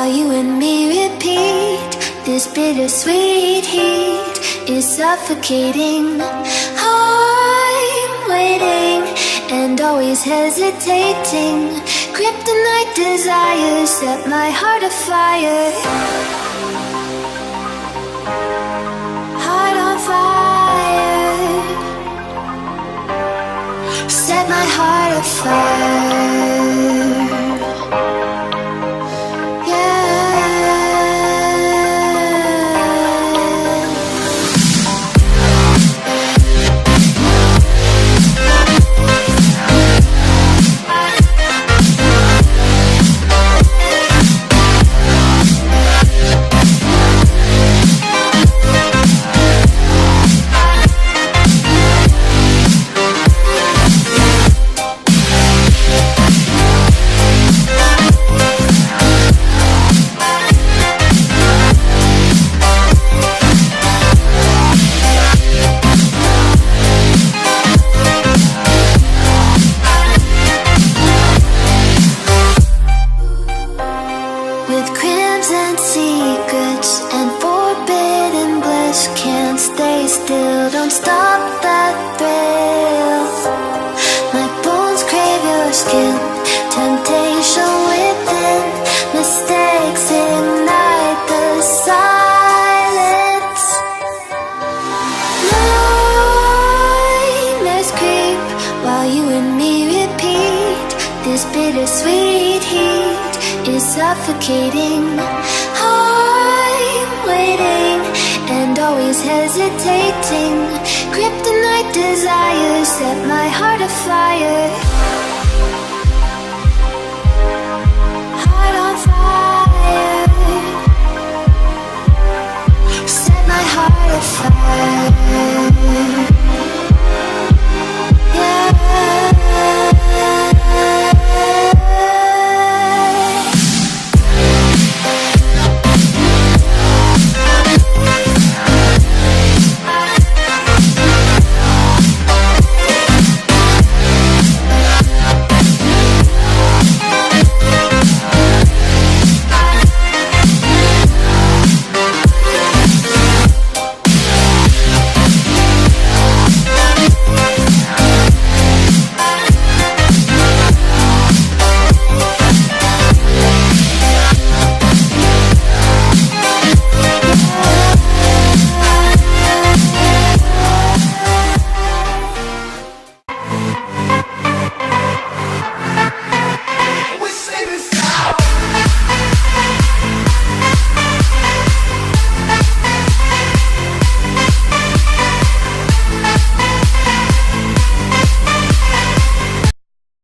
while you and me repeat. This bittersweet heat is suffocating. I'm waiting and always hesitating. Kryptonite desires set my heart afire. Heart on fire. Set my heart afire. Bittersweet heat is suffocating. I'm waiting and always hesitating. Kryptonite desires set my heart afire. Heart on fire. Set my heart afire.